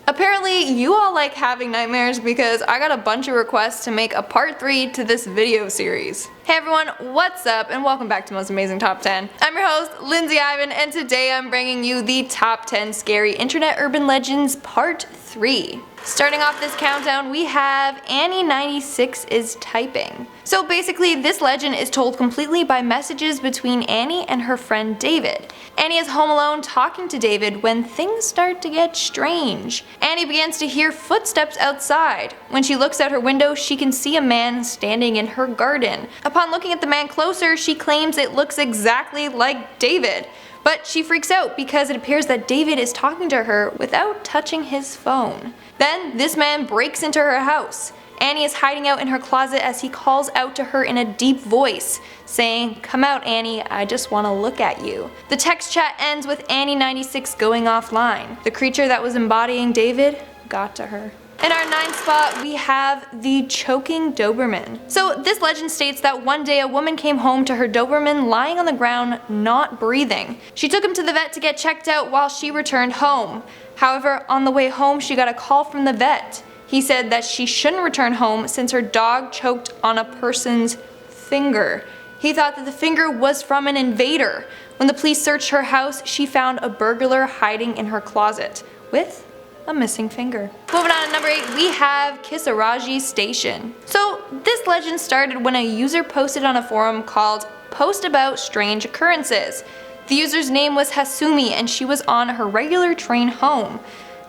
Apparently you all like having nightmares because I got a bunch of requests to make a part 3 to this video series. Hey everyone, what's up and welcome back to Most Amazing Top 10. I'm your host, Lindsay Ivan, and today I'm bringing you the Top 10 Scary Internet Urban Legends Part 3. Starting off this countdown, we have Annie96 is typing. So basically, this legend is told completely by messages between Annie and her friend David. Annie is home alone talking to David when things start to get strange. Annie begins to hear footsteps outside. When she looks out her window, she can see a man standing in her garden. Upon looking at the man closer, she claims it looks exactly like David. But she freaks out because it appears that David is talking to her without touching his phone. Then this man breaks into her house. Annie is hiding out in her closet as he calls out to her in a deep voice, saying, "Come out, Annie, I just want to look at you." The text chat ends with Annie96 going offline. The creature that was embodying David got to her. In our 9th spot, we have the choking Doberman. So this legend states that one day a woman came home to her Doberman lying on the ground, not breathing. She took him to the vet to get checked out while she returned home. However, on the way home, she got a call from the vet. He said that she shouldn't return home since her dog choked on a person's finger. He thought that the finger was from an invader. When the police searched her house, she found a burglar hiding in her closet with a missing finger. Moving on to number 8, we have Kissarashi Station. So this legend started when a user posted on a forum called Post About Strange Occurrences. The user's name was Hasumi and she was on her regular train home.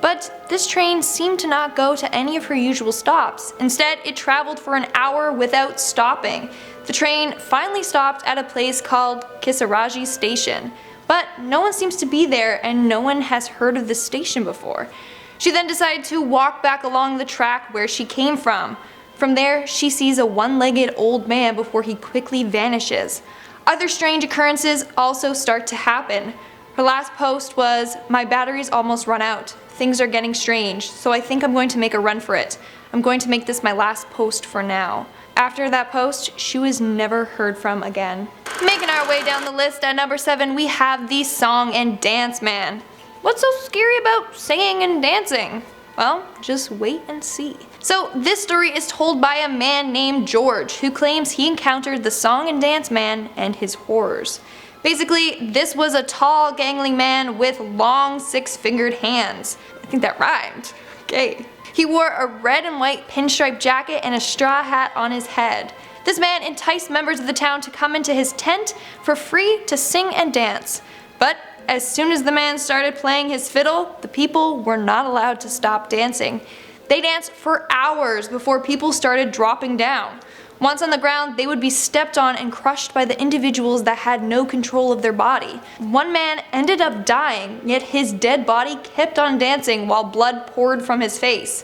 But this train seemed to not go to any of her usual stops. Instead, it traveled for an hour without stopping. The train finally stopped at a place called Kissarashi Station. But no one seems to be there and no one has heard of this station before. She then decided to walk back along the track where she came from. From there, she sees a one-legged old man before he quickly vanishes. Other strange occurrences also start to happen. Her last post was, "My battery's almost run out. Things are getting strange, so I think I'm going to make a run for it. I'm going to make this my last post for now." After that post, she was never heard from again. Making our way down the list at number 7, we have the Song and Dance Man. What's so scary about singing and dancing? Well, just wait and see. So this story is told by a man named George who claims he encountered the Song and Dance Man and his horrors. Basically, this was a tall, gangly man with long, 6-fingered hands. I think that rhymed. Okay. He wore a red and white pinstripe jacket and a straw hat on his head. This man enticed members of the town to come into his tent for free to sing and dance. But as soon as the man started playing his fiddle, the people were not allowed to stop dancing. They danced for hours before people started dropping down. Once on the ground, they would be stepped on and crushed by the individuals that had no control of their body. One man ended up dying, yet his dead body kept on dancing while blood poured from his face.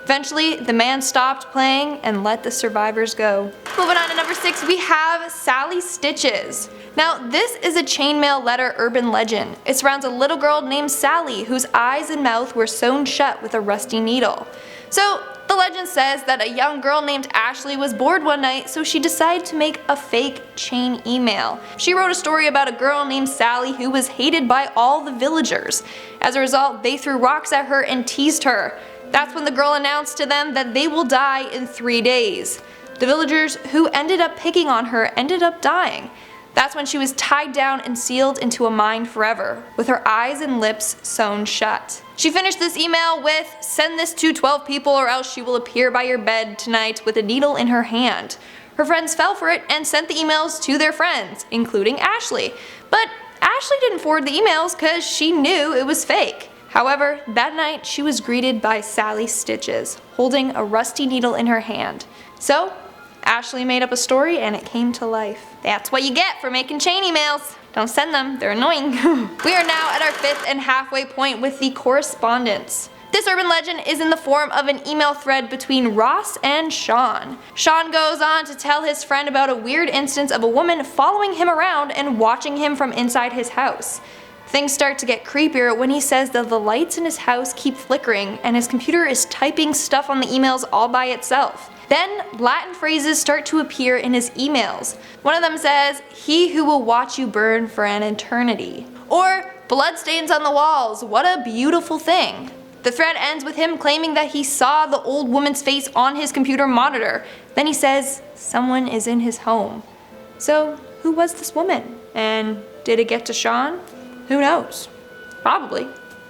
Eventually, the man stopped playing and let the survivors go. Moving on to number 6, we have Sally Stitches. Now, this is a chainmail letter urban legend. It surrounds a little girl named Sally whose eyes and mouth were sewn shut with a rusty needle. So, the legend says that a young girl named Ashley was bored one night, so she decided to make a fake chain email. She wrote a story about a girl named Sally who was hated by all the villagers. As a result, they threw rocks at her and teased her. That's when the girl announced to them that they will die in 3 days. The villagers who ended up picking on her ended up dying. That's when she was tied down and sealed into a mine forever, with her eyes and lips sewn shut. She finished this email with, "Send this to 12 people or else she will appear by your bed tonight with a needle in her hand." Her friends fell for it and sent the emails to their friends, including Ashley. But Ashley didn't forward the emails because she knew it was fake. However, that night she was greeted by Sally Stitches, holding a rusty needle in her hand. So, Ashley made up a story and it came to life. That's what you get for making chain emails. Don't send them, they're annoying. We are now at our 5th and halfway point with the correspondence. This urban legend is in the form of an email thread between Ross and Sean. Sean goes on to tell his friend about a weird instance of a woman following him around and watching him from inside his house. Things start to get creepier when he says that the lights in his house keep flickering and his computer is typing stuff on the emails all by itself. Then Latin phrases start to appear in his emails. One of them says, "He who will watch you burn for an eternity." Or, "Bloodstains on the walls, what a beautiful thing." The thread ends with him claiming that he saw the old woman's face on his computer monitor. Then he says someone is in his home. So who was this woman? And did it get to Sean? Who knows? Probably.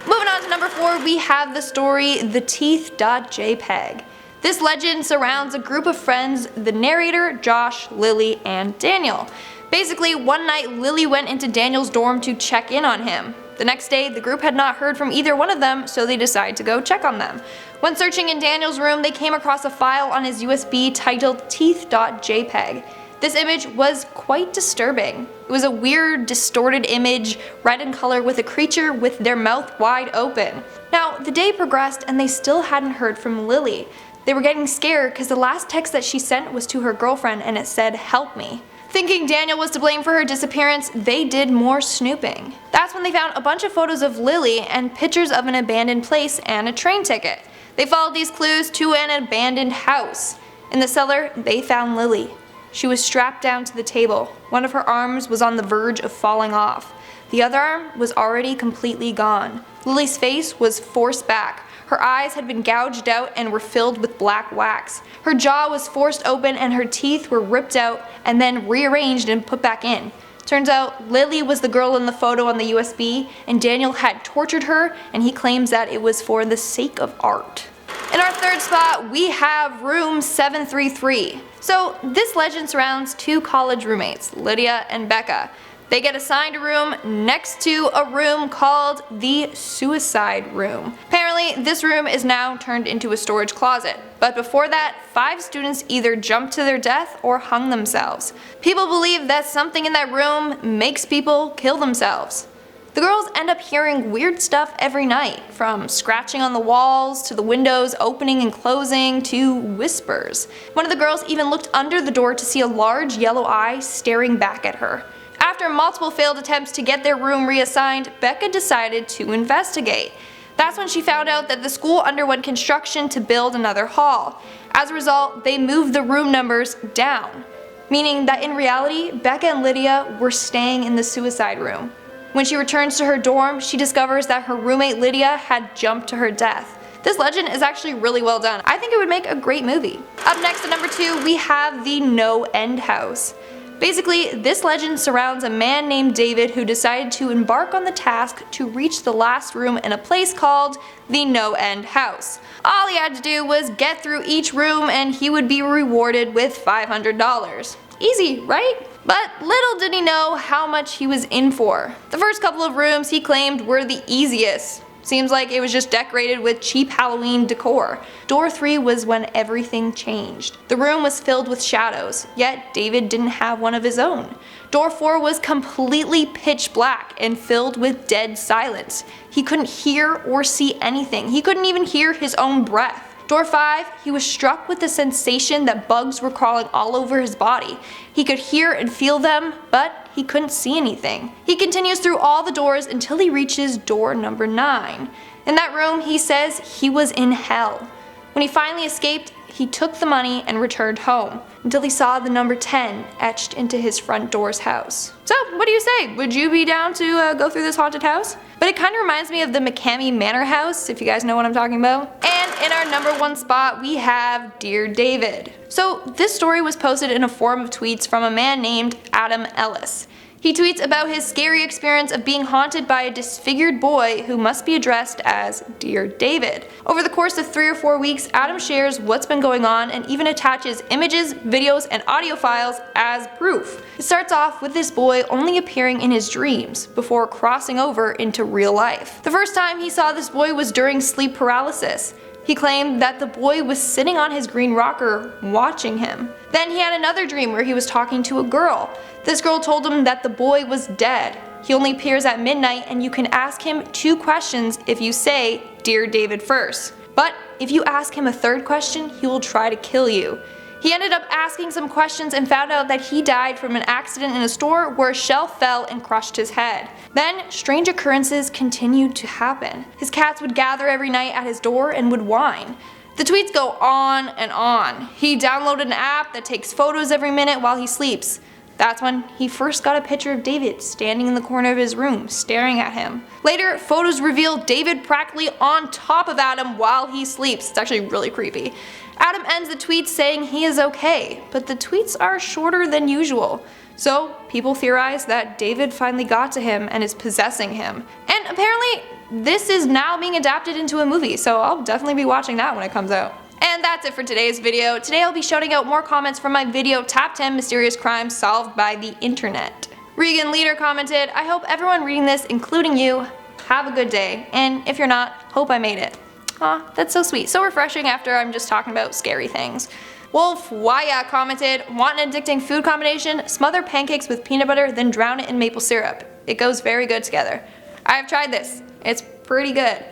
Moving on to number 4, we have the story The Teeth.jpg. This legend surrounds a group of friends, the narrator, Josh, Lily, and Daniel. Basically, one night Lily went into Daniel's dorm to check in on him. The next day, the group had not heard from either one of them, so they decided to go check on them. When searching in Daniel's room, they came across a file on his USB titled Teeth.jpg. This image was quite disturbing. It was a weird, distorted image, red in color, with a creature with their mouth wide open. Now, the day progressed and they still hadn't heard from Lily. They were getting scared because the last text that she sent was to her girlfriend and it said, "Help me." Thinking Daniel was to blame for her disappearance, they did more snooping. That's when they found a bunch of photos of Lily and pictures of an abandoned place and a train ticket. They followed these clues to an abandoned house. In the cellar, they found Lily. She was strapped down to the table. One of her arms was on the verge of falling off. The other arm was already completely gone. Lily's face was forced back. Her eyes had been gouged out and were filled with black wax. Her jaw was forced open and her teeth were ripped out and then rearranged and put back in. Turns out Lily was the girl in the photo on the USB, and Daniel had tortured her, and he claims that it was for the sake of art. In our third spot, we have room 733. So this legend surrounds 2 college roommates, Lydia and Becca. They get assigned a room next to a room called the suicide room. Apparently, this room is now turned into a storage closet. But before that, 5 students either jumped to their death or hung themselves. People believe that something in that room makes people kill themselves. The girls end up hearing weird stuff every night, from scratching on the walls to the windows opening and closing to whispers. One of the girls even looked under the door to see a large yellow eye staring back at her. After multiple failed attempts to get their room reassigned, Becca decided to investigate. That's when she found out that the school underwent construction to build another hall. As a result, they moved the room numbers down, meaning that in reality, Becca and Lydia were staying in the suicide room. When she returns to her dorm, she discovers that her roommate Lydia had jumped to her death. This legend is actually really well done. I think it would make a great movie. Up next at number 2, we have the No End House. Basically, this legend surrounds a man named David who decided to embark on the task to reach the last room in a place called the No End House. All he had to do was get through each room and he would be rewarded with $500. Easy, right? But little did he know how much he was in for. The first couple of rooms he claimed were the easiest. Seems like it was just decorated with cheap Halloween decor. Door 3 was when everything changed. The room was filled with shadows, yet David didn't have one of his own. Door 4 was completely pitch black and filled with dead silence. He couldn't hear or see anything. He couldn't even hear his own breath. Door 5, he was struck with the sensation that bugs were crawling all over his body. He could hear and feel them, but he couldn't see anything. He continues through all the doors until he reaches door number 9. In that room, he says he was in hell. When he finally escaped, he took the money and returned home, until he saw the number 10 etched into his front door's house. So, what do you say? Would you be down to go through this haunted house? But it kind of reminds me of the McCamey Manor house, if you guys know what I'm talking about. And in our number 1 spot, we have Dear David. So this story was posted in a forum of tweets from a man named Adam Ellis. He tweets about his scary experience of being haunted by a disfigured boy who must be addressed as Dear David. Over the course of 3 or 4 weeks, Adam shares what's been going on and even attaches images, videos, and audio files as proof. It starts off with this boy only appearing in his dreams, before crossing over into real life. The first time he saw this boy was during sleep paralysis. He claimed that the boy was sitting on his green rocker watching him. Then he had another dream where he was talking to a girl. This girl told him that the boy was dead. He only appears at midnight and you can ask him 2 questions if you say Dear David first. But if you ask him a 3rd question, he will try to kill you. He ended up asking some questions and found out that he died from an accident in a store where a shelf fell and crushed his head. Then, strange occurrences continued to happen. His cats would gather every night at his door and would whine. The tweets go on and on. He downloaded an app that takes photos every minute while he sleeps. That's when he first got a picture of David standing in the corner of his room, staring at him. Later, photos reveal David practically on top of Adam while he sleeps. It's actually really creepy. Adam ends the tweet saying he is okay, but the tweets are shorter than usual. So people theorize that David finally got to him and is possessing him. And apparently this is now being adapted into a movie, so I'll definitely be watching that when it comes out. And that's it for today's video. Today I'll be shouting out more comments from my video Top 10 Mysterious Crimes Solved by the Internet. Regan Leader commented, I hope everyone reading this, including you, have a good day, and if you're not, hope I made it. Aw, that's so sweet. So refreshing after I'm just talking about scary things. Wolf Waya commented, want an addicting food combination? Smother pancakes with peanut butter, then drown it in maple syrup. It goes very good together. I have tried this. It's pretty good.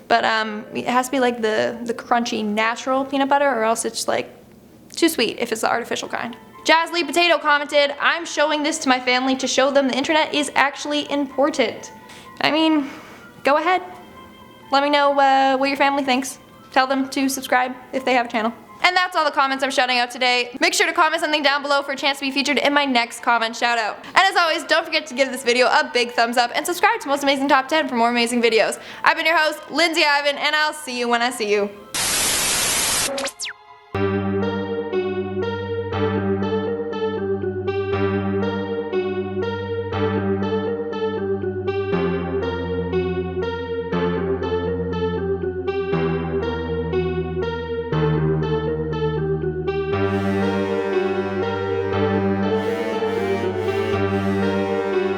But it has to be like the crunchy natural peanut butter, or else it's like too sweet if it's the artificial kind. Jazzly Potato commented, I'm showing this to my family to show them the internet is actually important. I mean, go ahead. Let me know what your family thinks. Tell them to subscribe if they have a channel. And that's all the comments I'm shouting out today. Make sure to comment something down below for a chance to be featured in my next comment shout out. And as always, don't forget to give this video a big thumbs up and subscribe to Most Amazing Top 10 for more amazing videos. I've been your host, Lindsay Ivan, and I'll see you when I see you.